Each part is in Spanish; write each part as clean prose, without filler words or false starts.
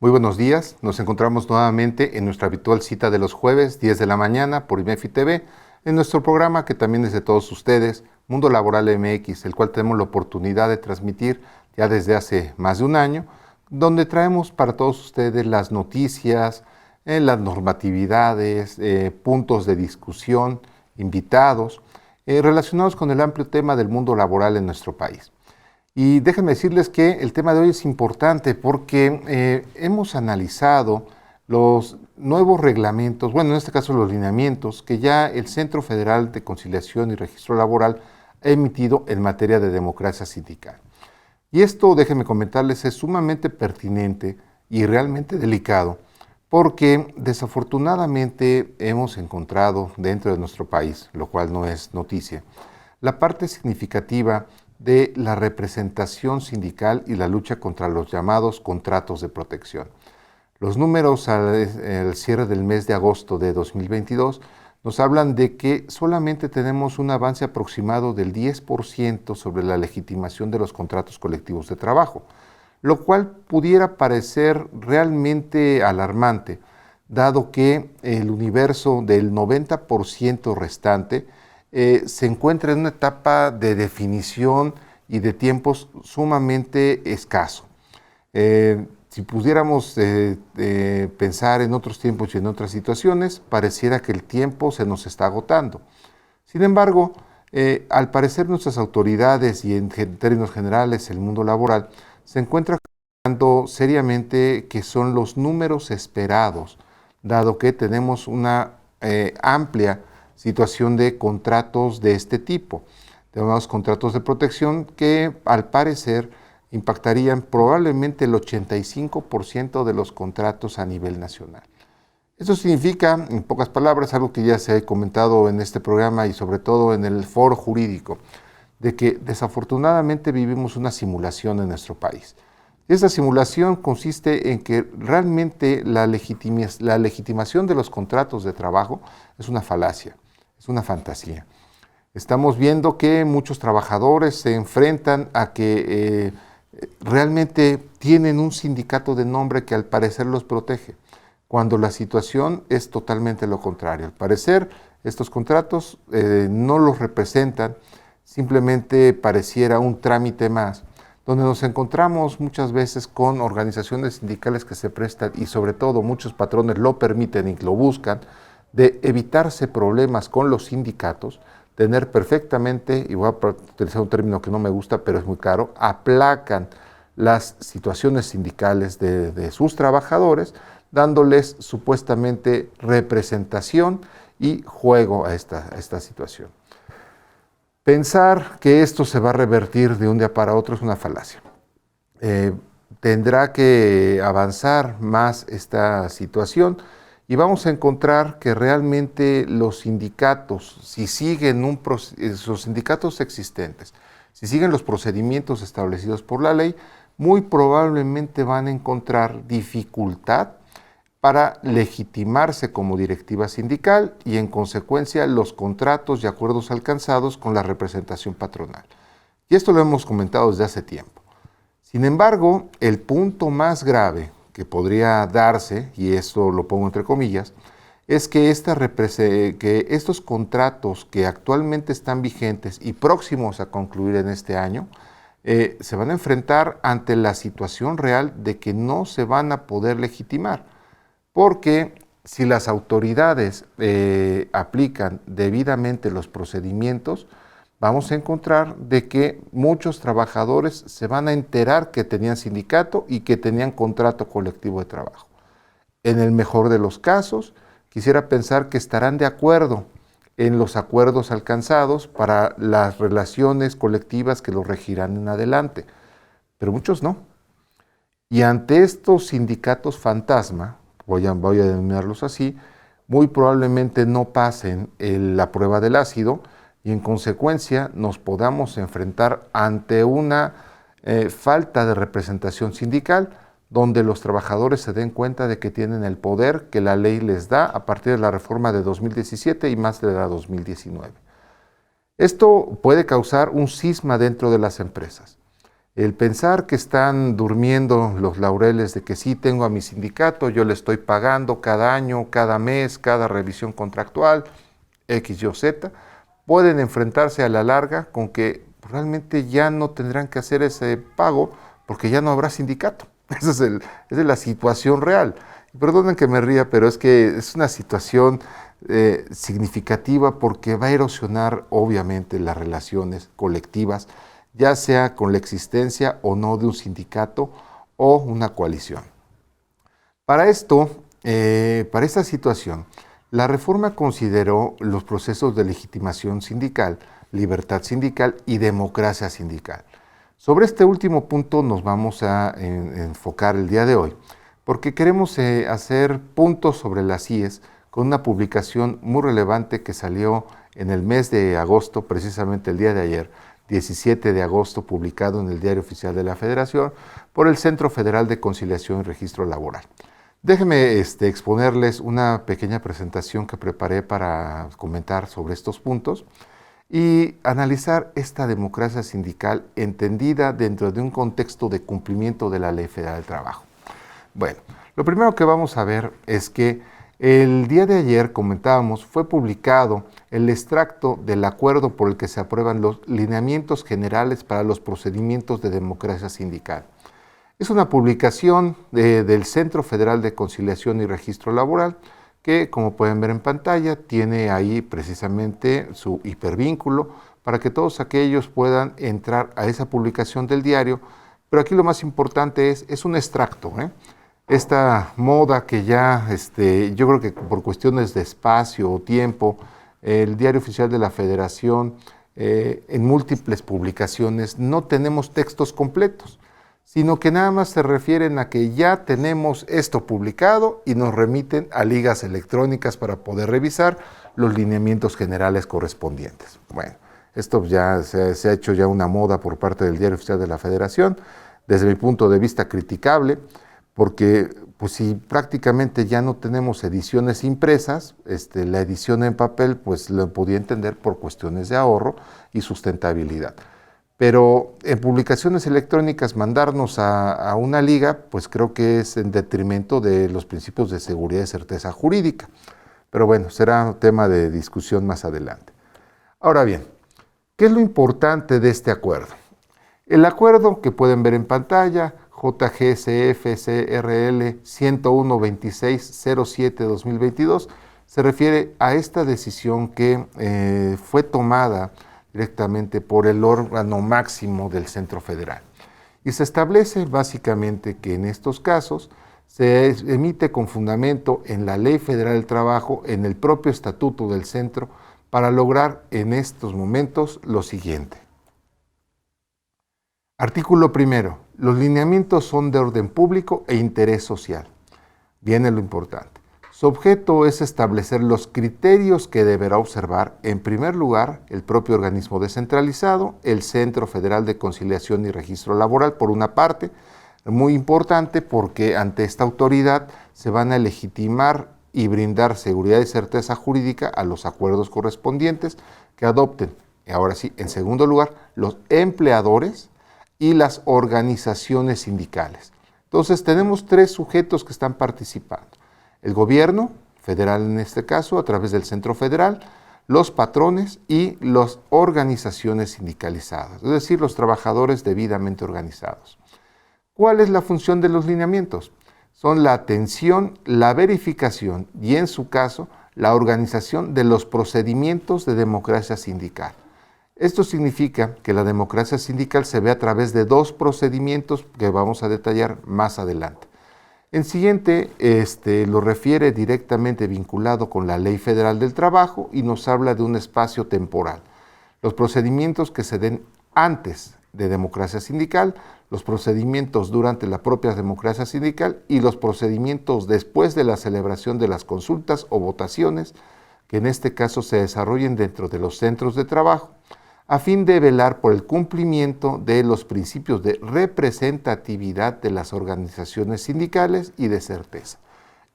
Muy buenos días, nos encontramos nuevamente en nuestra habitual cita de los jueves, 10 de la mañana, por IMEFI TV, en nuestro programa que también es de todos ustedes, Mundo Laboral MX, el cual tenemos la oportunidad de transmitir ya desde hace más de un año, donde traemos para todos ustedes las noticias, las normatividades, puntos de discusión, invitados, relacionados con el amplio tema del mundo laboral en nuestro país. Y déjenme decirles que el tema de hoy es importante porque hemos analizado los nuevos reglamentos, bueno, en este caso los lineamientos, que ya el Centro Federal de Conciliación y Registro Laboral ha emitido en materia de democracia sindical. Y esto, déjenme comentarles, es sumamente pertinente y realmente delicado porque desafortunadamente hemos encontrado dentro de nuestro país, lo cual no es noticia, la parte significativa de la representación sindical y la lucha contra los llamados contratos de protección. Los números al cierre del mes de agosto de 2022 nos hablan de que solamente tenemos un avance aproximado del 10% sobre la legitimación de los contratos colectivos de trabajo, lo cual pudiera parecer realmente alarmante, dado que el universo del 90% restante se encuentra en una etapa de definición y de tiempos sumamente escaso. Si pudiéramos pensar en otros tiempos y en otras situaciones, pareciera que el tiempo se nos está agotando. Sin embargo, al parecer nuestras autoridades y en términos generales el mundo laboral se encuentra cuestionando seriamente que son los números esperados, dado que tenemos una amplia situación de contratos de este tipo, de unos contratos de protección que al parecer impactarían probablemente el 85% de los contratos a nivel nacional. Eso significa, en pocas palabras, algo que ya se ha comentado en este programa y sobre todo en el foro jurídico, de que desafortunadamente vivimos una simulación en nuestro país. Esa simulación consiste en que realmente la legitimación de los contratos de trabajo es una falacia, es una fantasía. Estamos viendo que muchos trabajadores se enfrentan a que realmente tienen un sindicato de nombre que al parecer los protege, cuando la situación es totalmente lo contrario. Al parecer, estos contratos no los representan, simplemente pareciera un trámite más, donde nos encontramos muchas veces con organizaciones sindicales que se prestan y sobre todo muchos patrones lo permiten y lo buscan, de evitarse problemas con los sindicatos, tener perfectamente, y voy a utilizar un término que no me gusta, pero es muy caro, aplacan las situaciones sindicales de sus trabajadores, dándoles supuestamente representación y juego a esta situación. Pensar que esto se va a revertir de un día para otro es una falacia. Tendrá que avanzar más esta situación y vamos a encontrar que realmente los sindicatos, si siguen los sindicatos existentes, si siguen los procedimientos establecidos por la ley, muy probablemente van a encontrar dificultad para legitimarse como directiva sindical y en consecuencia los contratos y acuerdos alcanzados con la representación patronal. Y esto lo hemos comentado desde hace tiempo. Sin embargo, el punto más grave que podría darse, y esto lo pongo entre comillas, es que estos contratos que actualmente están vigentes y próximos a concluir en este año, se van a enfrentar ante la situación real de que no se van a poder legitimar, porque si las autoridades aplican debidamente los procedimientos, vamos a encontrar de que muchos trabajadores se van a enterar que tenían sindicato y que tenían contrato colectivo de trabajo. En el mejor de los casos, quisiera pensar que estarán de acuerdo en los acuerdos alcanzados para las relaciones colectivas que los regirán en adelante, pero muchos no. Y ante estos sindicatos fantasma, voy a denominarlos así, muy probablemente no pasen la prueba del ácido y en consecuencia nos podamos enfrentar ante una falta de representación sindical donde los trabajadores se den cuenta de que tienen el poder que la ley les da a partir de la reforma de 2017 y más de la 2019. Esto puede causar un cisma dentro de las empresas. El pensar que están durmiendo los laureles de que sí tengo a mi sindicato, yo le estoy pagando cada año, cada mes, cada revisión contractual, X, Y o Z, pueden enfrentarse a la larga con que realmente ya no tendrán que hacer ese pago porque ya no habrá sindicato. Esa es la situación real. Perdonen que me ría, pero es que es una situación significativa porque va a erosionar obviamente las relaciones colectivas, ya sea con la existencia o no de un sindicato o una coalición. Para esto, para esta situación, la reforma consideró los procesos de legitimación sindical, libertad sindical y democracia sindical. Sobre este último punto nos vamos a enfocar el día de hoy, porque queremos hacer puntos sobre las IES con una publicación muy relevante que salió en el mes de agosto, precisamente el día de ayer, 17 de agosto, publicado en el Diario Oficial de la Federación por el Centro Federal de Conciliación y Registro Laboral. Déjenme exponerles una pequeña presentación que preparé para comentar sobre estos puntos y analizar esta democracia sindical entendida dentro de un contexto de cumplimiento de la Ley Federal del Trabajo. Bueno, lo primero que vamos a ver es que el día de ayer, comentábamos, fue publicado el extracto del acuerdo por el que se aprueban los lineamientos generales para los procedimientos de democracia sindical. Es una publicación del Centro Federal de Conciliación y Registro Laboral que, como pueden ver en pantalla, tiene ahí precisamente su hipervínculo para que todos aquellos puedan entrar a esa publicación del diario. Pero aquí lo más importante es un extracto, esta moda que ya, yo creo que por cuestiones de espacio o tiempo, el Diario Oficial de la Federación, en múltiples publicaciones, no tenemos textos completos, sino que nada más se refieren a que ya tenemos esto publicado y nos remiten a ligas electrónicas para poder revisar los lineamientos generales correspondientes. Bueno, esto ya se ha hecho ya una moda por parte del Diario Oficial de la Federación, desde mi punto de vista criticable, porque pues si prácticamente ya no tenemos ediciones impresas, la edición en papel pues lo podía entender por cuestiones de ahorro y sustentabilidad. Pero en publicaciones electrónicas mandarnos a una liga, pues creo que es en detrimento de los principios de seguridad y certeza jurídica. Pero bueno, será un tema de discusión más adelante. Ahora bien, ¿qué es lo importante de este acuerdo? El acuerdo que pueden ver en pantalla, JGSF-CRL 101-2607-2022, se refiere a esta decisión que fue tomada directamente por el órgano máximo del Centro Federal. Y se establece básicamente que en estos casos se emite con fundamento en la Ley Federal del Trabajo, en el propio estatuto del centro, para lograr en estos momentos lo siguiente. Artículo primero. Los lineamientos son de orden público e interés social. Viene lo importante. Su objeto es establecer los criterios que deberá observar, en primer lugar, el propio organismo descentralizado, el Centro Federal de Conciliación y Registro Laboral, por una parte, muy importante porque ante esta autoridad se van a legitimar y brindar seguridad y certeza jurídica a los acuerdos correspondientes que adopten, ahora sí, en segundo lugar, los empleadores y las organizaciones sindicales. Entonces tenemos tres sujetos que están participando. El gobierno federal en este caso, a través del Centro Federal, los patrones y las organizaciones sindicalizadas, es decir, los trabajadores debidamente organizados. ¿Cuál es la función de los lineamientos? Son la atención, la verificación y, en su caso, la organización de los procedimientos de democracia sindical. Esto significa que la democracia sindical se ve a través de dos procedimientos que vamos a detallar más adelante. El siguiente lo refiere directamente vinculado con la Ley Federal del Trabajo y nos habla de un espacio temporal. Los procedimientos que se den antes de democracia sindical, los procedimientos durante la propia democracia sindical y los procedimientos después de la celebración de las consultas o votaciones, que en este caso se desarrollen dentro de los centros de trabajo, a fin de velar por el cumplimiento de los principios de representatividad de las organizaciones sindicales y de certeza.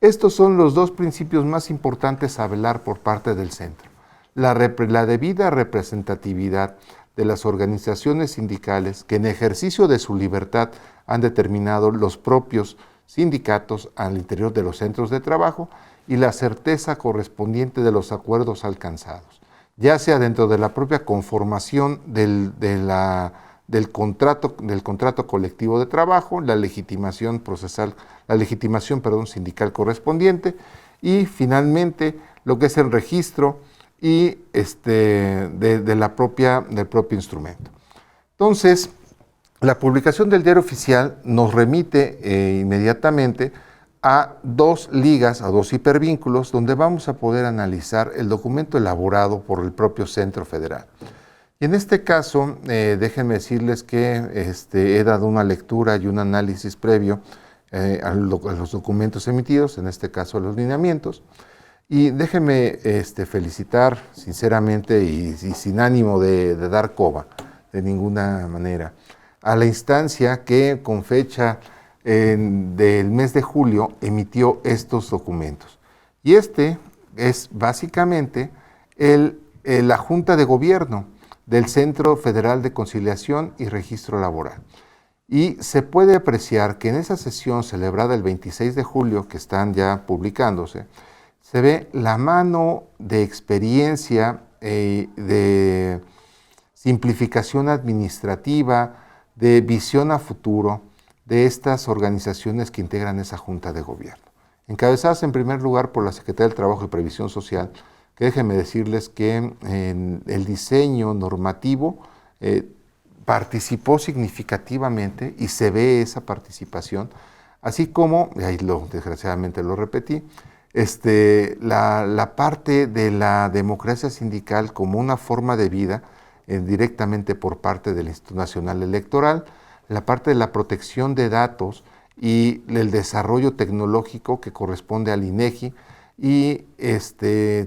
Estos son los dos principios más importantes a velar por parte del centro. La debida representatividad de las organizaciones sindicales que en ejercicio de su libertad han determinado los propios sindicatos al interior de los centros de trabajo y la certeza correspondiente de los acuerdos alcanzados, ya sea dentro de la propia conformación del contrato colectivo de trabajo, la legitimación procesal, sindical correspondiente, y finalmente lo que es el registro y del propio instrumento. Entonces, la publicación del diario oficial nos remite inmediatamente a dos ligas, a dos hipervínculos, donde vamos a poder analizar el documento elaborado por el propio Centro Federal. Y en este caso, déjenme decirles que he dado una lectura y un análisis previo a los documentos emitidos, en este caso a los lineamientos, y déjenme felicitar sinceramente y sin ánimo de dar coba de ninguna manera a la instancia que con fecha del mes de julio emitió estos documentos. Y es básicamente la Junta de Gobierno del Centro Federal de Conciliación y Registro Laboral. Y se puede apreciar que en esa sesión celebrada el 26 de julio, que están ya publicándose, se ve la mano de experiencia, de simplificación administrativa, de visión a futuro de estas organizaciones que integran esa Junta de Gobierno. Encabezadas en primer lugar por la Secretaría del Trabajo y Previsión Social, que déjenme decirles que en el diseño normativo participó significativamente y se ve esa participación, así como, y ahí desgraciadamente lo repetí, la parte de la democracia sindical como una forma de vida directamente por parte del Instituto Nacional Electoral, la parte de la protección de datos y el desarrollo tecnológico que corresponde al INEGI, y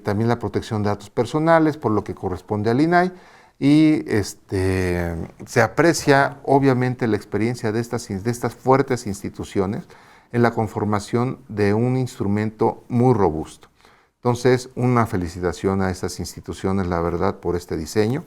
también la protección de datos personales, por lo que corresponde al INAI, y se aprecia obviamente la experiencia de estas fuertes instituciones en la conformación de un instrumento muy robusto. Entonces, una felicitación a estas instituciones, la verdad, por este diseño,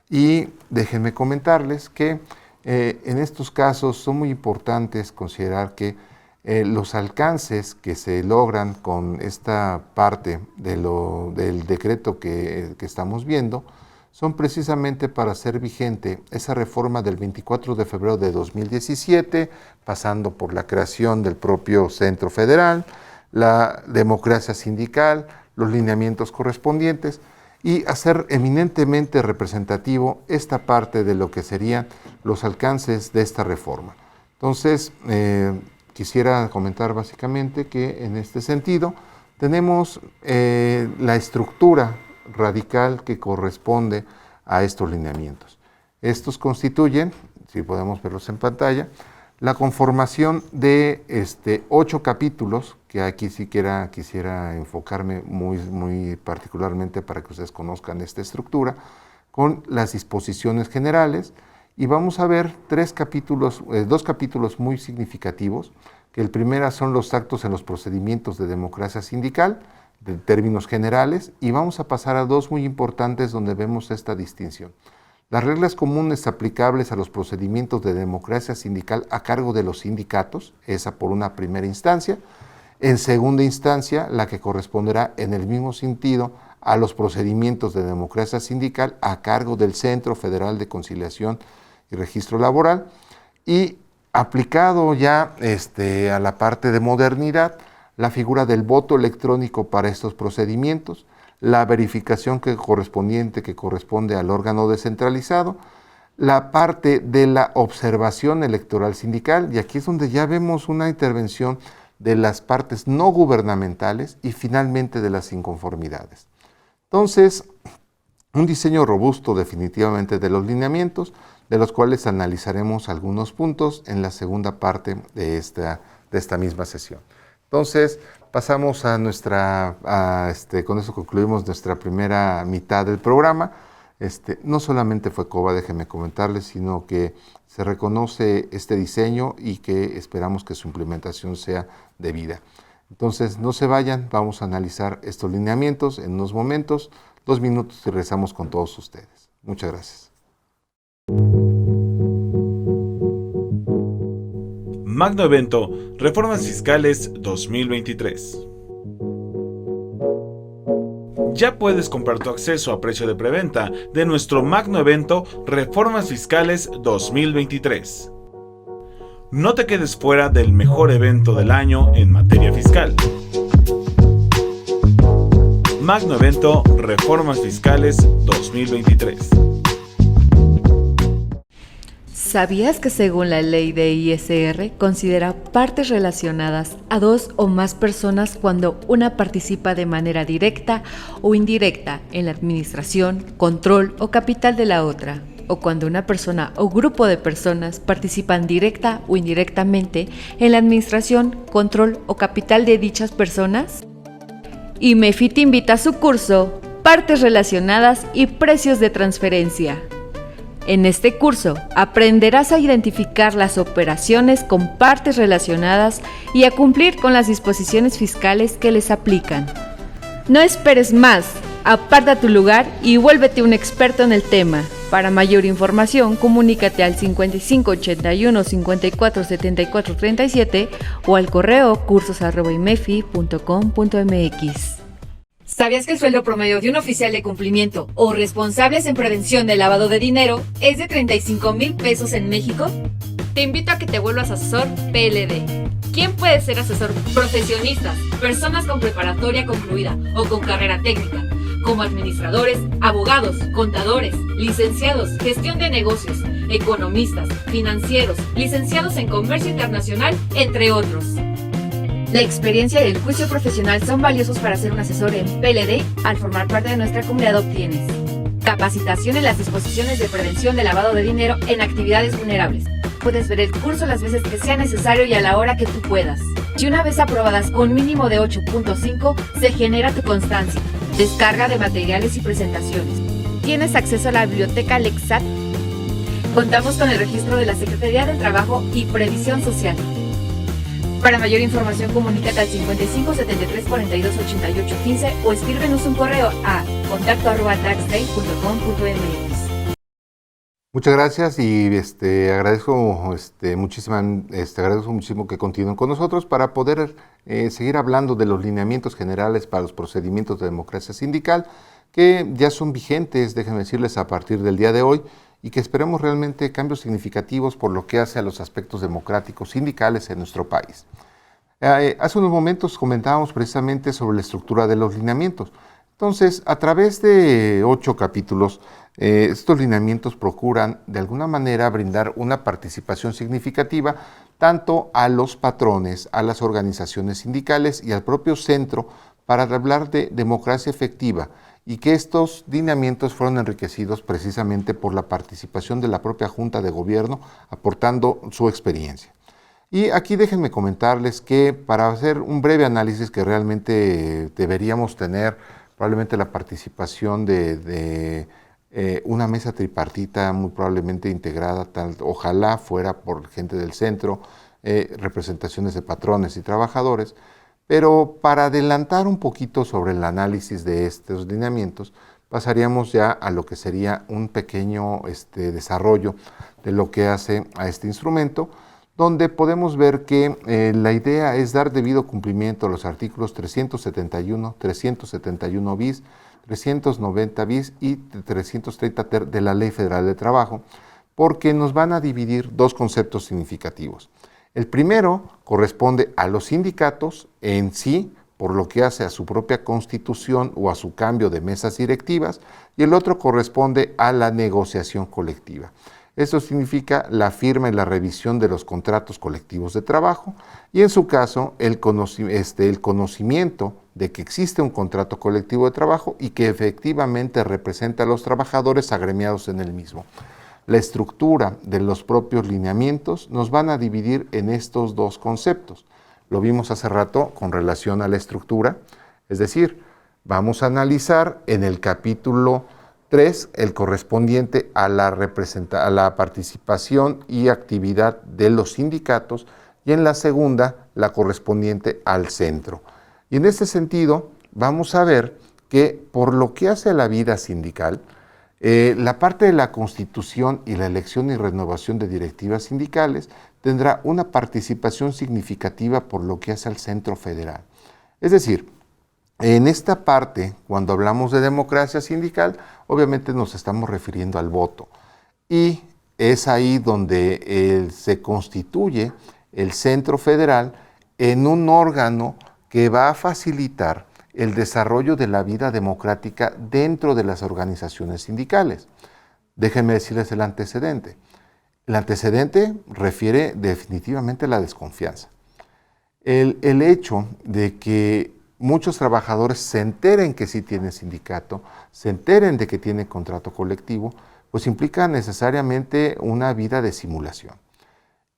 y déjenme comentarles que en estos casos son muy importantes considerar que los alcances que se logran con esta parte del decreto que estamos viendo son precisamente para hacer vigente esa reforma del 24 de febrero de 2017, pasando por la creación del propio Centro Federal, la democracia sindical, los lineamientos correspondientes, y hacer eminentemente representativo esta parte de lo que serían los alcances de esta reforma. Entonces, quisiera comentar básicamente que en este sentido tenemos la estructura radical que corresponde a estos lineamientos. Estos constituyen, si podemos verlos en pantalla, la conformación de 8 capítulos, que aquí siquiera quisiera enfocarme muy particularmente para que ustedes conozcan esta estructura, con las disposiciones generales, y vamos a ver dos capítulos muy significativos, que el primero son los actos en los procedimientos de democracia sindical, de términos generales, y vamos a pasar a dos muy importantes donde vemos esta distinción. Las reglas comunes aplicables a los procedimientos de democracia sindical a cargo de los sindicatos, esa por una primera instancia. En segunda instancia, la que corresponderá en el mismo sentido a los procedimientos de democracia sindical a cargo del Centro Federal de Conciliación y Registro Laboral. Y aplicado ya a la parte de modernidad, la figura del voto electrónico para estos procedimientos, la verificación que corresponde al órgano descentralizado, la parte de la observación electoral sindical, y aquí es donde ya vemos una intervención de las partes no gubernamentales y finalmente de las inconformidades. Entonces, un diseño robusto definitivamente de los lineamientos, de los cuales analizaremos algunos puntos en la segunda parte de esta misma sesión. Entonces, pasamos con eso concluimos nuestra primera mitad del programa. No solamente fue COBA, déjenme comentarles, sino que se reconoce este diseño y que esperamos que su implementación sea debida. Entonces, no se vayan, vamos a analizar estos lineamientos en unos momentos, 2 minutos y regresamos con todos ustedes. Muchas gracias. Magno Evento Reformas Fiscales 2023. Ya puedes comprar tu acceso a precio de preventa de nuestro Magno Evento Reformas Fiscales 2023. No te quedes fuera del mejor evento del año en materia fiscal. Magno Evento Reformas Fiscales 2023. ¿Sabías que según la ley de ISR considera partes relacionadas a dos o más personas cuando una participa de manera directa o indirecta en la administración, control o capital de la otra? O cuando una persona o grupo de personas participan directa o indirectamente en la administración, control o capital de dichas personas? IMEFI te invita a su curso Partes Relacionadas y Precios de Transferencia. En este curso aprenderás a identificar las operaciones con partes relacionadas y a cumplir con las disposiciones fiscales que les aplican. No esperes más, aparta tu lugar y vuélvete un experto en el tema. Para mayor información, comunícate al 55 81 54 74 37 o al correo cursos@imefi.com.mx. ¿Sabías que el sueldo promedio de un oficial de cumplimiento o responsables en prevención del lavado de dinero es de 35,000 pesos en México? Te invito a que te vuelvas asesor PLD. ¿Quién puede ser asesor? Profesionistas, personas con preparatoria concluida o con carrera técnica, como administradores, abogados, contadores, licenciados, gestión de negocios, economistas, financieros, licenciados en comercio internacional, entre otros. La experiencia y el juicio profesional son valiosos para ser un asesor en PLD. Al formar parte de nuestra comunidad obtienes capacitación en las disposiciones de prevención de lavado de dinero en actividades vulnerables. Puedes ver el curso las veces que sea necesario y a la hora que tú puedas. Y una vez aprobadas con mínimo de 8.5, se genera tu constancia. Descarga de materiales y presentaciones. ¿Tienes acceso a la biblioteca Lexat? Contamos con el registro de la Secretaría del Trabajo y Previsión Social. Para mayor información, comunícate al 55 73 42 88 15 o escríbenos un correo a contacto@taxday.com.mx. Muchas gracias y agradezco muchísimo que continúen con nosotros para poder seguir hablando de los lineamientos generales para los procedimientos de democracia sindical que ya son vigentes, déjenme decirles, a partir del día de hoy, y que esperemos realmente cambios significativos por lo que hace a los aspectos democráticos sindicales en nuestro país. Hace unos momentos comentábamos precisamente sobre la estructura de los lineamientos. Entonces, a través de 8 capítulos, estos lineamientos procuran de alguna manera brindar una participación significativa tanto a los patrones, a las organizaciones sindicales y al propio centro para hablar de democracia efectiva, y que estos lineamientos fueron enriquecidos precisamente por la participación de la propia Junta de Gobierno, aportando su experiencia. Y aquí déjenme comentarles que para hacer un breve análisis que realmente deberíamos tener, probablemente la participación de una mesa tripartita muy probablemente integrada, ojalá fuera por gente del centro, representaciones de patrones y trabajadores. Pero para adelantar un poquito sobre el análisis de estos lineamientos, pasaríamos ya a lo que sería un pequeño desarrollo de lo que hace a este instrumento, donde podemos ver que la idea es dar debido cumplimiento a los artículos 371, 371 bis, 390 bis y 330 de la Ley Federal de Trabajo, porque nos van a dividir dos conceptos significativos. El primero corresponde a los sindicatos en sí, por lo que hace a su propia constitución o a su cambio de mesas directivas, y el otro corresponde a la negociación colectiva. Esto significa la firma y la revisión de los contratos colectivos de trabajo y, en su caso, el conocimiento de que existe un contrato colectivo de trabajo y que efectivamente representa a los trabajadores agremiados en el mismo. La estructura de los propios lineamientos nos van a dividir en estos dos conceptos. Lo vimos hace rato con relación a la estructura, es decir, vamos a analizar en el capítulo 3, el correspondiente a la participación y actividad de los sindicatos, y en la segunda, la correspondiente al centro. Y en este sentido, vamos a ver que por lo que hace a la vida sindical, La parte de la constitución y la elección y renovación de directivas sindicales tendrá una participación significativa por lo que hace al Centro Federal. Es decir, en esta parte, cuando hablamos de democracia sindical, obviamente nos estamos refiriendo al voto. Y es ahí donde se constituye el Centro Federal en un órgano que va a facilitar el desarrollo de la vida democrática dentro de las organizaciones sindicales. Déjenme decirles el antecedente. El antecedente refiere definitivamente a la desconfianza. El hecho de que muchos trabajadores se enteren que sí tienen sindicato, se enteren de que tienen contrato colectivo, pues implica necesariamente una vida de simulación.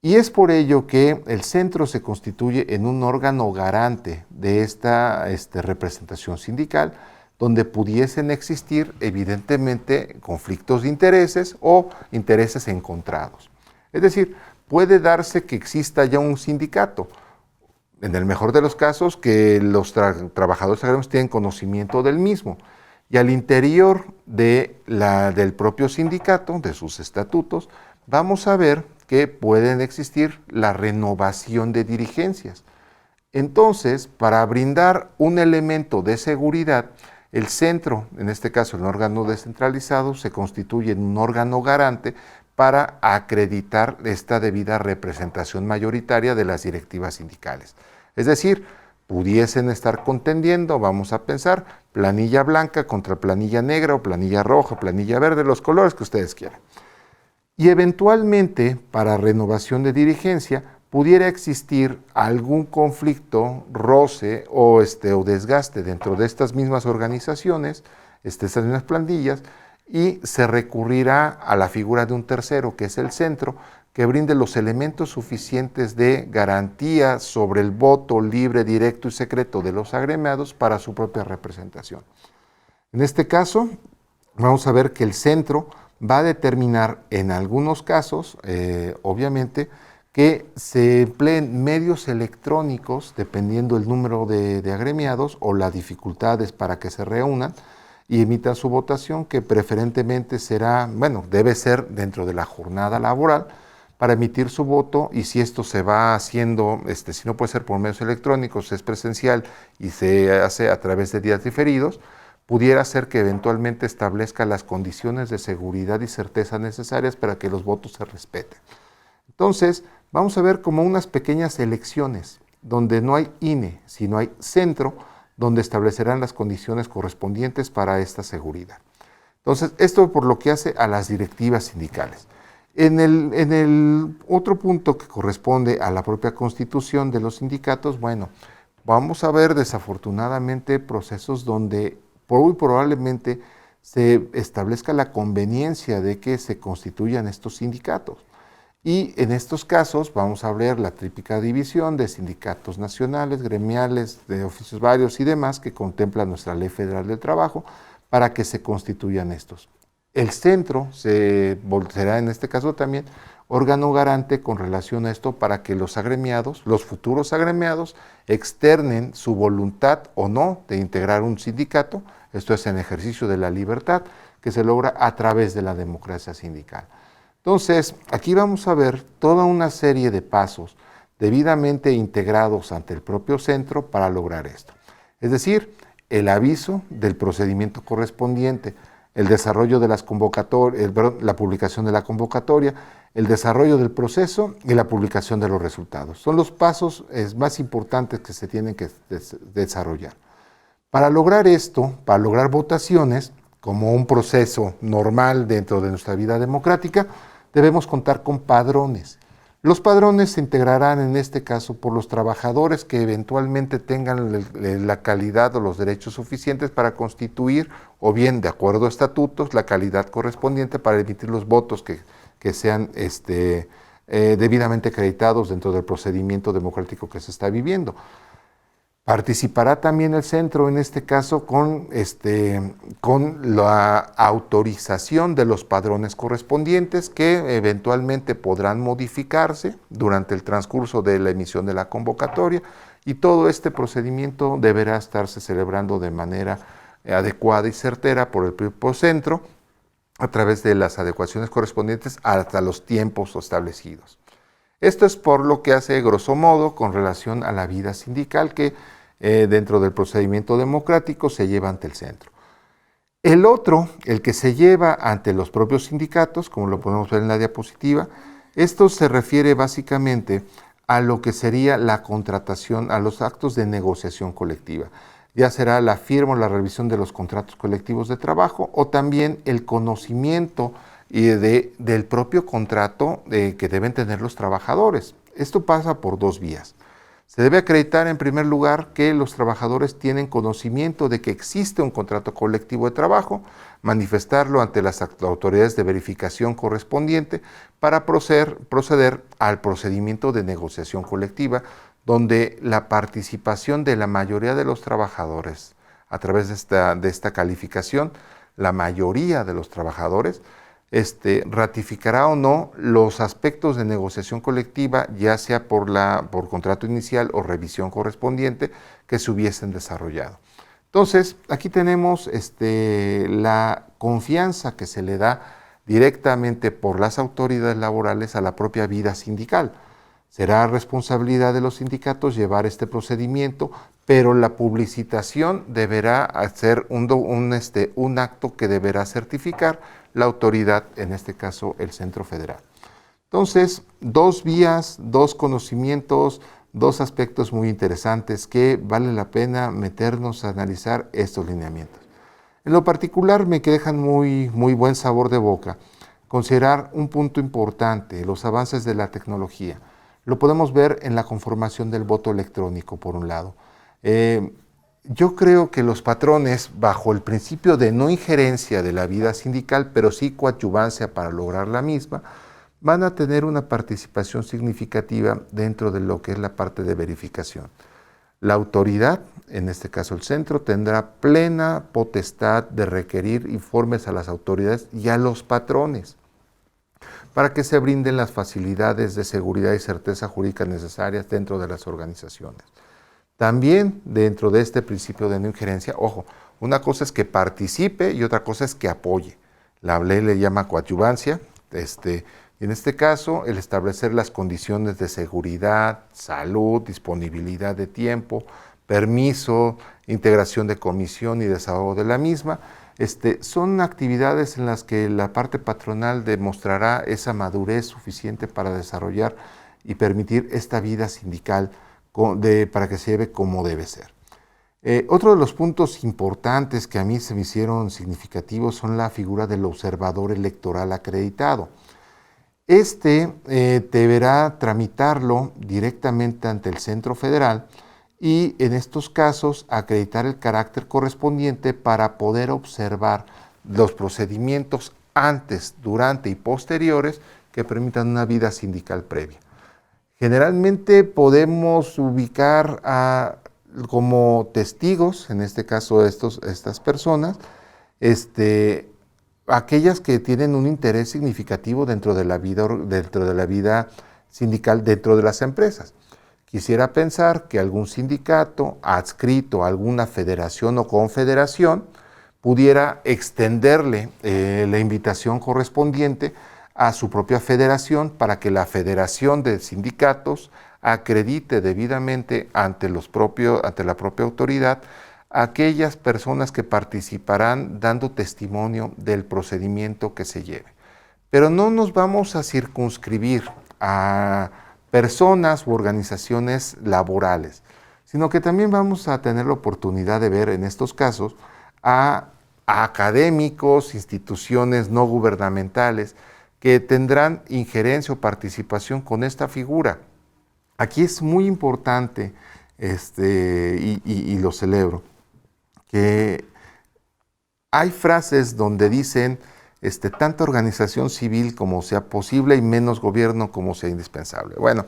Y es por ello que el centro se constituye en un órgano garante de esta representación sindical, donde pudiesen existir evidentemente conflictos de intereses o intereses encontrados. Es decir, puede darse que exista ya un sindicato, en el mejor de los casos que los trabajadores agrarios tienen conocimiento del mismo, y al interior del propio sindicato, de sus estatutos, vamos a ver que pueden existir la renovación de dirigencias. Entonces, para brindar un elemento de seguridad, el centro, en este caso el órgano descentralizado, se constituye en un órgano garante para acreditar esta debida representación mayoritaria de las directivas sindicales. Es decir, pudiesen estar contendiendo, vamos a pensar, planilla blanca contra planilla negra o planilla roja, planilla verde, los colores que ustedes quieran. Y eventualmente, para renovación de dirigencia, pudiera existir algún conflicto, roce o desgaste dentro de estas mismas organizaciones, estas mismas plantillas, y se recurrirá a la figura de un tercero, que es el centro, que brinde los elementos suficientes de garantía sobre el voto libre, directo y secreto de los agremiados para su propia representación. En este caso, vamos a ver que el centro va a determinar en algunos casos, obviamente, que se empleen medios electrónicos, dependiendo el número de agremiados o las dificultades para que se reúnan y emitan su votación, que preferentemente debe ser dentro de la jornada laboral para emitir su voto, y si esto se va haciendo, si no puede ser por medios electrónicos, es presencial y se hace a través de días diferidos, pudiera ser que eventualmente establezca las condiciones de seguridad y certeza necesarias para que los votos se respeten. Entonces, vamos a ver como unas pequeñas elecciones, donde no hay INE, sino hay centro, donde establecerán las condiciones correspondientes para esta seguridad. Entonces, esto por lo que hace a las directivas sindicales. En el otro punto que corresponde a la propia constitución de los sindicatos, vamos a ver desafortunadamente procesos donde muy probablemente se establezca la conveniencia de que se constituyan estos sindicatos. Y en estos casos vamos a ver la típica división de sindicatos nacionales, gremiales, de oficios varios y demás que contempla nuestra Ley Federal del Trabajo para que se constituyan estos. El centro será en este caso también órgano garante con relación a esto para que los agremiados, los futuros agremiados, externen su voluntad o no de integrar un sindicato. Esto es en ejercicio de la libertad que se logra a través de la democracia sindical. Entonces, aquí vamos a ver toda una serie de pasos debidamente integrados ante el propio centro para lograr esto. Es decir, el aviso del procedimiento correspondiente, el desarrollo de las convocatorias, la publicación de la convocatoria, el desarrollo del proceso y la publicación de los resultados. Son los pasos más importantes que se tienen que desarrollar. Para lograr esto, para lograr votaciones, como un proceso normal dentro de nuestra vida democrática, debemos contar con padrones. Los padrones se integrarán en este caso por los trabajadores que eventualmente tengan la calidad o los derechos suficientes para constituir, o bien de acuerdo a estatutos, la calidad correspondiente para emitir los votos que sean debidamente acreditados dentro del procedimiento democrático que se está viviendo. Participará también el centro, en este caso, con la autorización de los padrones correspondientes que eventualmente podrán modificarse durante el transcurso de la emisión de la convocatoria, y todo este procedimiento deberá estarse celebrando de manera adecuada y certera por el propio centro, a través de las adecuaciones correspondientes hasta los tiempos establecidos. Esto es por lo que hace grosso modo con relación a la vida sindical que dentro del procedimiento democrático se lleva ante el centro. El otro, el que se lleva ante los propios sindicatos, como lo podemos ver en la diapositiva, esto se refiere básicamente a lo que sería la contratación, a los actos de negociación colectiva. Ya será la firma o la revisión de los contratos colectivos de trabajo o también el conocimiento del propio contrato que deben tener los trabajadores. Esto pasa por dos vías. Se debe acreditar en primer lugar que los trabajadores tienen conocimiento de que existe un contrato colectivo de trabajo, manifestarlo ante las autoridades de verificación correspondiente para proceder al procedimiento de negociación colectiva, donde la participación de la mayoría de los trabajadores, a través de esta calificación, la mayoría de los trabajadores ratificará o no los aspectos de negociación colectiva, ya sea por contrato inicial o revisión correspondiente que se hubiesen desarrollado. Entonces, aquí tenemos la confianza que se le da directamente por las autoridades laborales a la propia vida sindical. Será responsabilidad de los sindicatos llevar este procedimiento, pero la publicitación deberá ser un acto que deberá certificar la autoridad, en este caso el Centro Federal. Entonces, dos vías, dos conocimientos, dos aspectos muy interesantes que vale la pena meternos a analizar estos lineamientos. En lo particular me dejan muy buen sabor de boca considerar un punto importante, los avances de la tecnología. Lo podemos ver en la conformación del voto electrónico, por un lado. Yo creo que los patrones, bajo el principio de no injerencia de la vida sindical, pero sí coadyuvancia para lograr la misma, van a tener una participación significativa dentro de lo que es la parte de verificación. La autoridad, en este caso el centro, tendrá plena potestad de requerir informes a las autoridades y a los patrones para que se brinden las facilidades de seguridad y certeza jurídica necesarias dentro de las organizaciones. También dentro de este principio de no injerencia, ojo, una cosa es que participe y otra cosa es que apoye. La ley le llama coadyuvancia, en este caso el establecer las condiciones de seguridad, salud, disponibilidad de tiempo, permiso, integración de comisión y desahogo de la misma, son actividades en las que la parte patronal demostrará esa madurez suficiente para desarrollar y permitir esta vida sindical para que se lleve como debe ser. Otro de los puntos importantes que a mí se me hicieron significativos son la figura del observador electoral acreditado. Deberá tramitarlo directamente ante el Centro Federal y en estos casos acreditar el carácter correspondiente para poder observar los procedimientos antes, durante y posteriores que permitan una vida sindical previa. Generalmente podemos ubicar como testigos, en este caso estas personas, aquellas que tienen un interés significativo dentro de la vida sindical, dentro de las empresas. Quisiera pensar que algún sindicato adscrito a alguna federación o confederación pudiera extenderle la invitación correspondiente a su propia federación para que la federación de sindicatos acredite debidamente ante la propia autoridad a aquellas personas que participarán dando testimonio del procedimiento que se lleve. Pero no nos vamos a circunscribir a personas u organizaciones laborales, sino que también vamos a tener la oportunidad de ver en estos casos a académicos, instituciones no gubernamentales que tendrán injerencia o participación con esta figura. Aquí es muy importante, y lo celebro, que hay frases donde dicen tanta organización civil como sea posible y menos gobierno como sea indispensable. Bueno,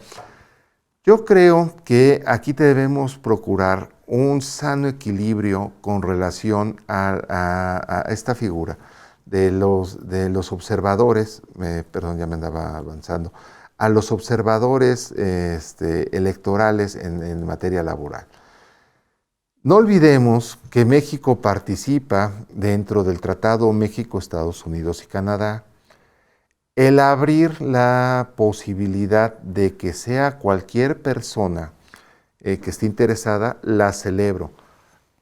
yo creo que aquí debemos procurar un sano equilibrio con relación a esta figura de los observadores, perdón, ya me andaba avanzando, a los observadores electorales en materia laboral. No olvidemos que México participa dentro del Tratado México, Estados Unidos y Canadá. El abrir la posibilidad de que sea cualquier persona que esté interesada, la celebro.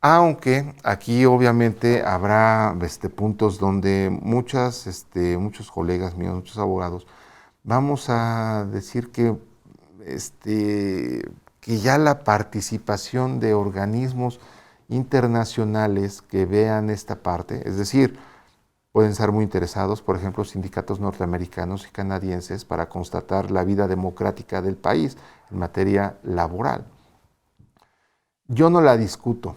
Aunque aquí obviamente habrá puntos donde muchos colegas míos, muchos abogados, vamos a decir que ya la participación de organismos internacionales que vean esta parte, es decir, pueden estar muy interesados, por ejemplo, sindicatos norteamericanos y canadienses para constatar la vida democrática del país en materia laboral. Yo no la discuto.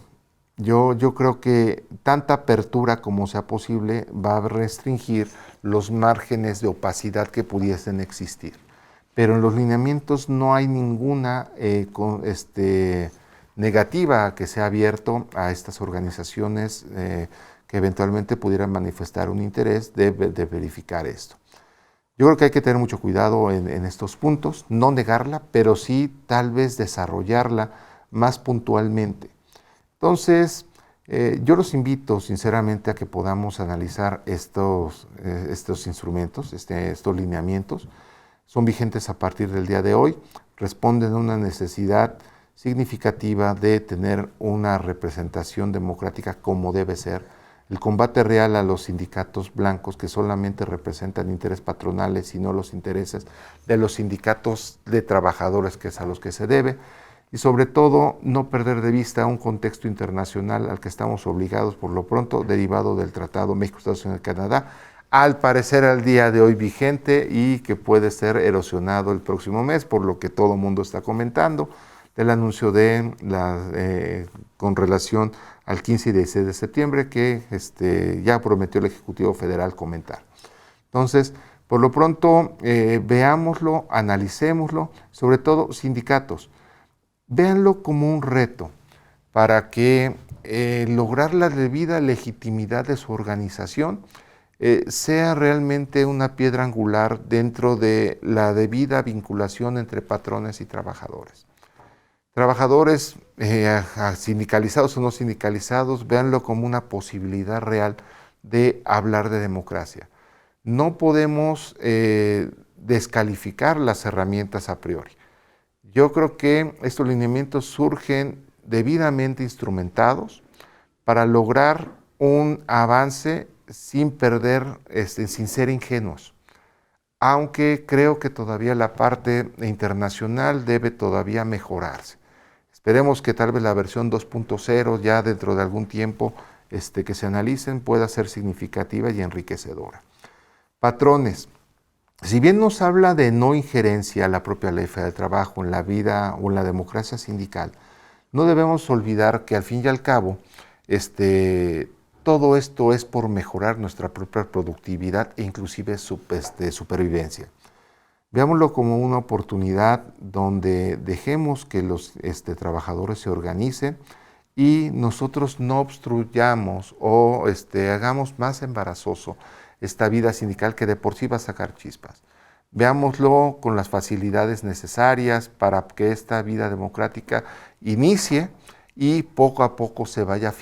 Yo creo que tanta apertura como sea posible va a restringir los márgenes de opacidad que pudiesen existir. Pero en los lineamientos no hay ninguna negativa a que sea abierto a estas organizaciones que eventualmente pudieran manifestar un interés de verificar esto. Yo creo que hay que tener mucho cuidado en estos puntos, no negarla, pero sí tal vez desarrollarla más puntualmente. Entonces, yo los invito sinceramente a que podamos analizar estos instrumentos, estos lineamientos. Son vigentes a partir del día de hoy, responden a una necesidad significativa de tener una representación democrática como debe ser. El combate real a los sindicatos blancos que solamente representan intereses patronales y no los intereses de los sindicatos de trabajadores, que es a los que se debe. Y sobre todo, no perder de vista un contexto internacional al que estamos obligados por lo pronto, derivado del Tratado México, Estados Unidos y Canadá, al parecer al día de hoy vigente y que puede ser erosionado el próximo mes, por lo que todo el mundo está comentando, del anuncio con relación al 15 y 16 de septiembre que ya prometió el Ejecutivo Federal comentar. Entonces, por lo pronto, veámoslo, analicémoslo, sobre todo sindicatos. Véanlo como un reto para que lograr la debida legitimidad de su organización sea realmente una piedra angular dentro de la debida vinculación entre patrones y trabajadores. Trabajadores sindicalizados o no sindicalizados, véanlo como una posibilidad real de hablar de democracia. No podemos descalificar las herramientas a priori. Yo creo que estos lineamientos surgen debidamente instrumentados para lograr un avance sin perder, sin ser ingenuos. Aunque creo que todavía la parte internacional debe todavía mejorarse. Esperemos que tal vez la versión 2.0 ya dentro de algún tiempo que se analicen pueda ser significativa y enriquecedora. Patrones. Si bien nos habla de no injerencia a la propia ley federal del trabajo en la vida o en la democracia sindical, no debemos olvidar que al fin y al cabo todo esto es por mejorar nuestra propia productividad e inclusive supervivencia. Veámoslo como una oportunidad donde dejemos que los trabajadores se organicen y nosotros no obstruyamos o hagamos más embarazoso esta vida sindical que de por sí va a sacar chispas. Veámoslo con las facilidades necesarias para que esta vida democrática inicie y poco a poco se vaya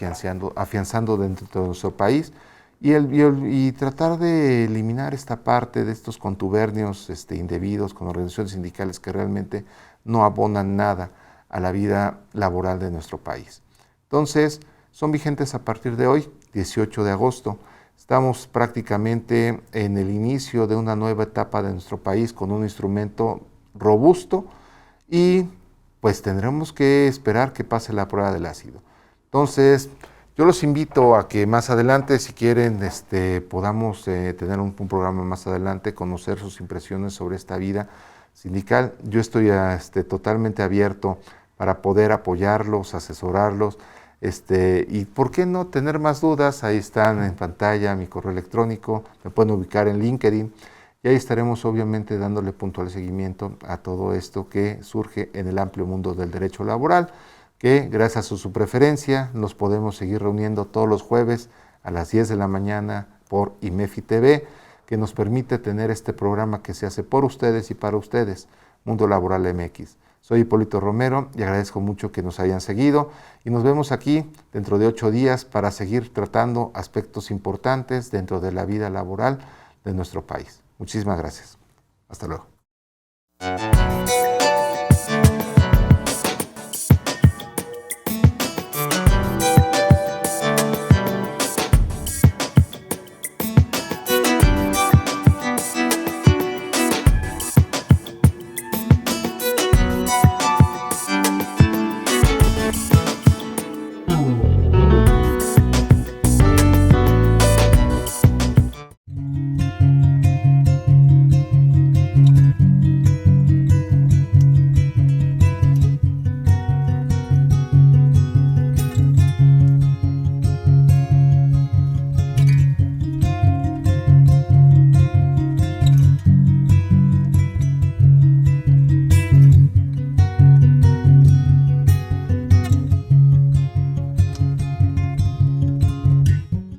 afianzando dentro de nuestro país y tratar de eliminar esta parte de estos contubernios indebidos con organizaciones sindicales que realmente no abonan nada a la vida laboral de nuestro país. Entonces, son vigentes a partir de hoy, 18 de agosto. Estamos prácticamente en el inicio de una nueva etapa de nuestro país con un instrumento robusto y pues tendremos que esperar que pase la prueba del ácido. Entonces, yo los invito a que más adelante, si quieren, podamos tener un programa más adelante, conocer sus impresiones sobre esta vida sindical. Yo estoy totalmente abierto para poder apoyarlos, asesorarlos, y por qué no tener más dudas. Ahí están en pantalla mi correo electrónico, me pueden ubicar en LinkedIn y ahí estaremos obviamente dándole puntual seguimiento a todo esto que surge en el amplio mundo del derecho laboral, que gracias a su preferencia nos podemos seguir reuniendo todos los jueves a las 10 de la mañana por IMEFI TV, que nos permite tener este programa que se hace por ustedes y para ustedes, Mundo Laboral MX. Soy Hipólito Romero y agradezco mucho que nos hayan seguido y nos vemos aquí dentro de 8 días para seguir tratando aspectos importantes dentro de la vida laboral de nuestro país. Muchísimas gracias. Hasta luego.